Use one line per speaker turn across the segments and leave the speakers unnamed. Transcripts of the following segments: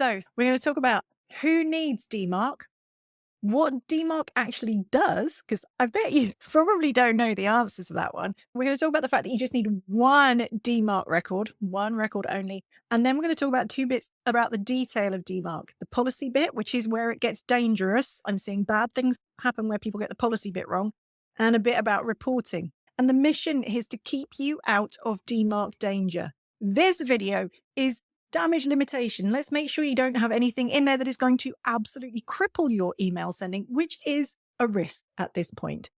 So we're going to talk about who needs DMARC, what DMARC actually does, because I bet you probably don't know the answers to that one. We're going to talk about the fact that you just need one DMARC record, one record only. And then we're going to talk about 2 bits about the detail of DMARC, the policy bit, which is where it gets dangerous. I'm seeing bad things happen where people get the policy bit wrong, and a bit about reporting. And the mission is to keep you out of DMARC danger. This video is damage limitation. Let's make sure you don't have anything in there that is going to absolutely cripple your email sending, which is a risk at this point.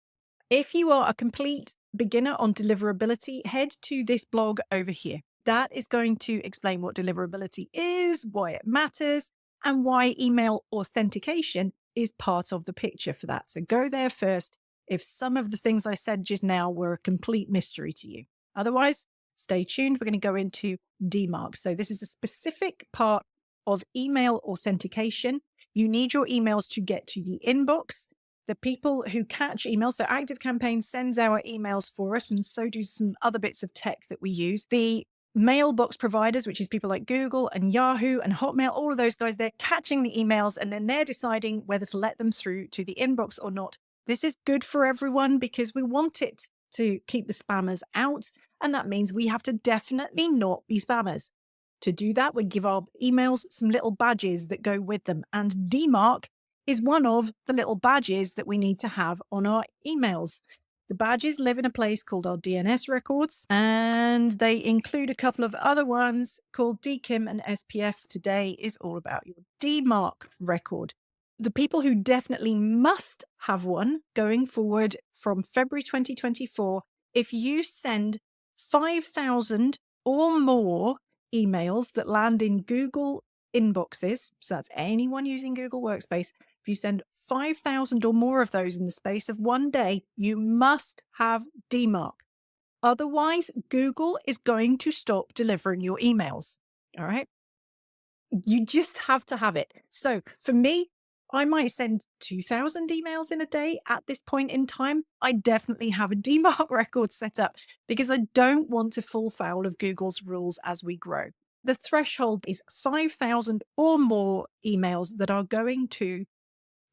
If you are a complete beginner on deliverability, head to this blog over here. That is going to explain what deliverability is, why it matters, and why email authentication is part of the picture for that. So go there first if some of the things I said just now were a complete mystery to you. Otherwise, stay tuned. We're going to go into DMARC. So this is a specific part of email authentication. You need your emails to get to the inbox. The people who catch emails, so ActiveCampaign sends our emails for us, and so do some other bits of tech that we use. The mailbox providers, which is people like Google and Yahoo and Hotmail, all of those guys, they're catching the emails and then they're deciding whether to let them through to the inbox or not. This is good for everyone because we want it to keep the spammers out. And that means we have to definitely not be spammers. To do that, we give our emails some little badges that go with them. And DMARC is one of the little badges that we need to have on our emails. The badges live in a place called our DNS records, and they include a couple of other ones called DKIM and SPF. Today is all about your DMARC record. The people who definitely must have one going forward from February 2024, if you send 5,000 or more emails that land in Google inboxes, so that's anyone using Google Workspace, if you send 5,000 or more of those in the space of one day, you must have DMARC. Otherwise, Google is going to stop delivering your emails. All right? You just have to have it. So for me, I might send 2,000 emails in a day at this point in time. I definitely have a DMARC record set up because I don't want to fall foul of Google's rules as we grow. The threshold is 5,000 or more emails that are going to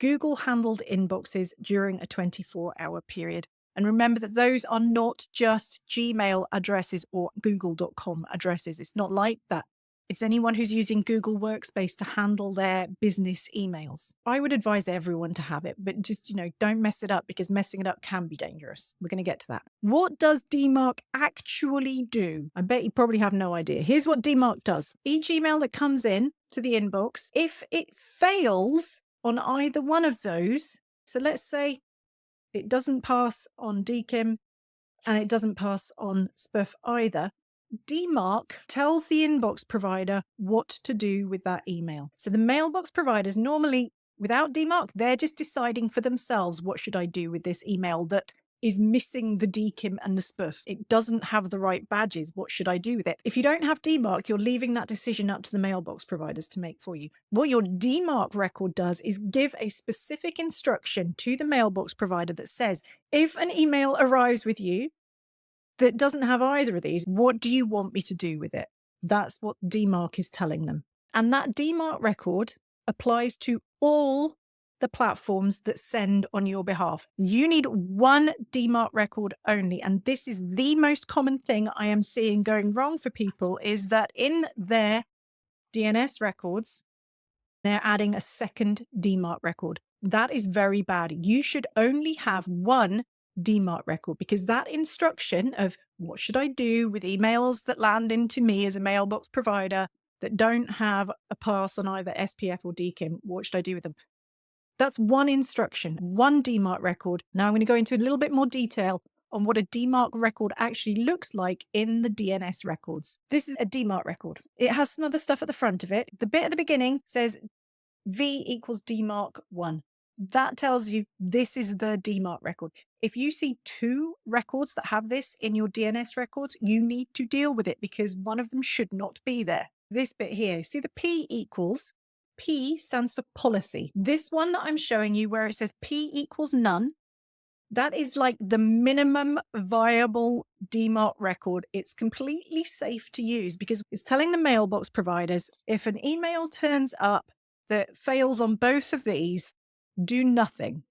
Google handled inboxes during a 24-hour period. And remember that those are not just Gmail addresses or google.com addresses. It's not like that. It's anyone who's using Google Workspace to handle their business emails. I would advise everyone to have it, but just, don't mess it up because messing it up can be dangerous. We're going to get to that. What does DMARC actually do? I bet you probably have no idea. Here's what DMARC does. Each email that comes in to the inbox, if it fails on either one of those, so let's say it doesn't pass on DKIM and it doesn't pass on SPF either, DMARC tells the inbox provider what to do with that email. So the mailbox providers normally, without DMARC, they're just deciding for themselves, what should I do with this email that is missing the DKIM and the SPF? It doesn't have the right badges. What should I do with it? If you don't have DMARC, you're leaving that decision up to the mailbox providers to make for you. What your DMARC record does is give a specific instruction to the mailbox provider that says, if an email arrives with you that doesn't have either of these, what do you want me to do with it? That's what DMARC is telling them. And that DMARC record applies to all the platforms that send on your behalf. You need one DMARC record only. And this is the most common thing I am seeing going wrong for people, is that in their DNS records, they're adding a second DMARC record. That is very bad. You should only have one DMARC record, because that instruction of what should I do with emails that land into me as a mailbox provider that don't have a pass on either SPF or DKIM, what should I do with them? That's one instruction, one DMARC record. Now I'm going to go into a little bit more detail on what a DMARC record actually looks like in the DNS records. This is a DMARC record. It has some other stuff at the front of it. The bit at the beginning says V equals DMARC 1. That tells you this is the DMARC record. If you see 2 records that have this in your DNS records, you need to deal with it because one of them should not be there. This bit here, see the P equals? P stands for policy. This one that I'm showing you where it says P equals none, That is like the minimum viable DMARC record. It's completely safe to use because it's telling the mailbox providers, if an email turns up that fails on both of these, do nothing.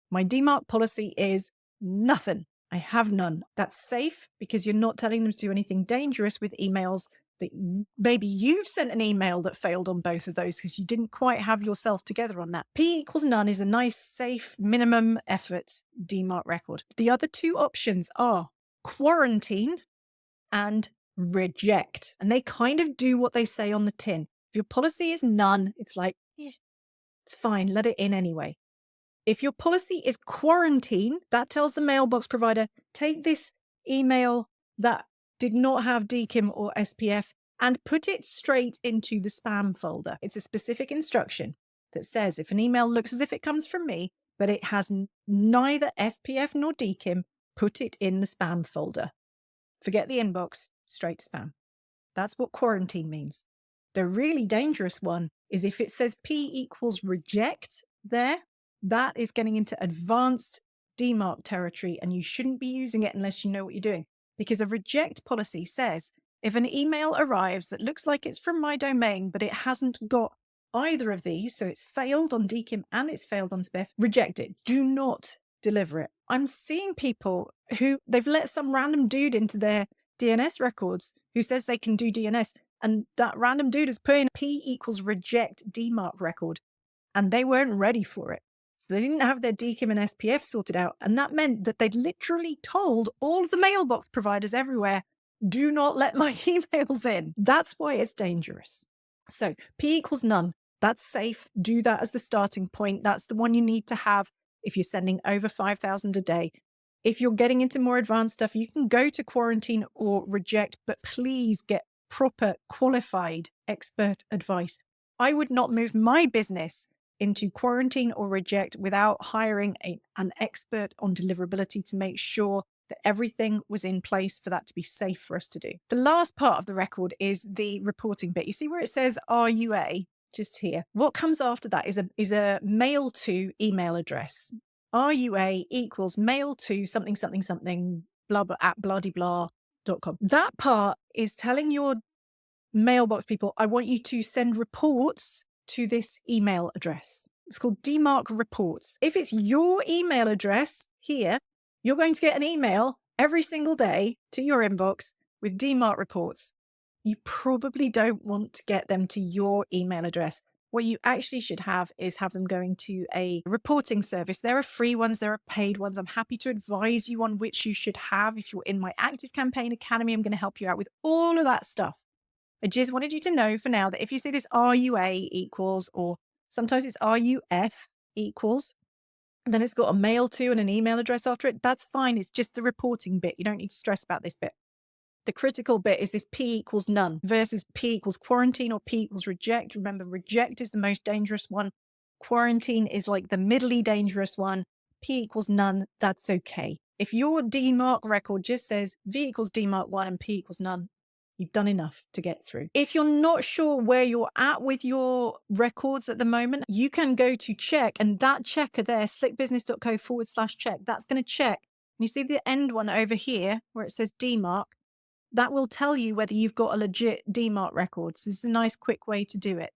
My DMARC policy is nothing. I have none. That's safe because you're not telling them to do anything dangerous with emails that maybe you've sent an email that failed on both of those because you didn't quite have yourself together on that. P equals none is a nice, safe, minimum effort DMARC record. The other two options are quarantine and reject. And they kind of do what they say on the tin. If your policy is none, it's like, it's fine, let it in anyway. If your policy is quarantine, that tells the mailbox provider, take this email that did not have DKIM or SPF and put it straight into the spam folder. It's a specific instruction that says if an email looks as if it comes from me, but it has neither SPF nor DKIM, put it in the spam folder. Forget the inbox, straight to spam. That's what quarantine means. The really dangerous one is if it says P equals reject there, that is getting into advanced DMARC territory, and you shouldn't be using it unless you know what you're doing. Because a reject policy says if an email arrives that looks like it's from my domain, but it hasn't got either of these, so it's failed on DKIM and it's failed on SPF, reject it. Do not deliver it. I'm seeing people who they've let some random dude into their DNS records who says they can do DNS, and that random dude is putting P equals reject DMARC record, and they weren't ready for it. So they didn't have their DKIM and SPF sorted out. And that meant that they'd literally told all of the mailbox providers everywhere, do not let my emails in. That's why it's dangerous. So P equals none. That's safe. Do that as the starting point. That's the one you need to have if you're sending over 5,000 a day. If you're getting into more advanced stuff, you can go to quarantine or reject, but please get proper qualified expert advice. I would not move my business into quarantine or reject without hiring an expert on deliverability to make sure that everything was in place for that to be safe for us to do. The last part of the record is the reporting bit. You see where it says RUA just here? What comes after that is a mail to email address. RUA equals mail to something, something, something, blah, blah, at blah-de-blah.com. That part is telling your mailbox people, I want you to send reports to this email address. It's called DMARC reports. If it's your email address here, you're going to get an email every single day to your inbox with DMARC reports. You probably don't want to get them to your email address. What you actually should have is have them going to a reporting service. There are free ones, there are paid ones. I'm happy to advise you on which you should have. If you're in my Active Campaign Academy, I'm going to help you out with all of that stuff. I just wanted you to know for now that if you see this RUA equals, or sometimes it's RUF equals, and then it's got a mail to and an email address after it, that's fine. It's just the reporting bit. You don't need to stress about this bit. The critical bit is this P equals none versus P equals quarantine or P equals reject. Remember, reject is the most dangerous one. Quarantine is like the middly dangerous one. P equals none, that's okay. If your DMARC record just says V equals DMARC 1 and P equals none, you've done enough to get through. If you're not sure where you're at with your records at the moment, you can go to check, and that checker there, slickbusiness.co/check, that's going to check. And you see the end one over here where it says DMARC, that will tell you whether you've got a legit DMARC record. So this is a nice quick way to do it.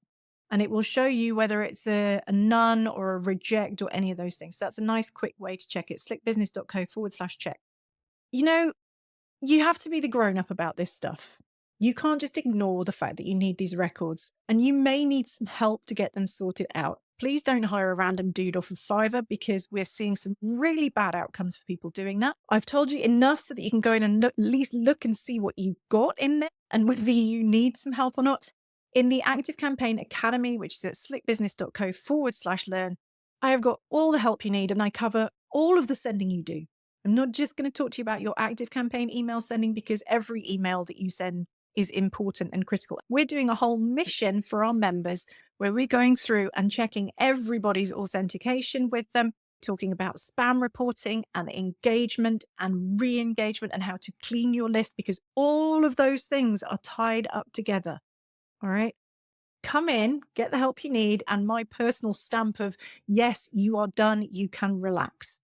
And it will show you whether it's a none or a reject or any of those things. So that's a nice quick way to check it, slickbusiness.co/check. You know, you have to be the grown-up about this stuff. You can't just ignore the fact that you need these records, and you may need some help to get them sorted out. Please don't hire a random dude off of Fiverr, because we're seeing some really bad outcomes for people doing that. I've told you enough so that you can go in and at least look and see what you've got in there and whether you need some help or not. In the Active Campaign Academy, which is at slickbusiness.co/learn, I have got all the help you need, and I cover all of the sending you do. I'm not just going to talk to you about your Active Campaign email sending, because every email that you send is important and critical. We're doing a whole mission for our members where we're going through and checking everybody's authentication with them, talking about spam reporting and engagement and re-engagement and how to clean your list, because all of those things are tied up together. All right. Come in, get the help you need, and my personal stamp of, yes, you are done, you can relax.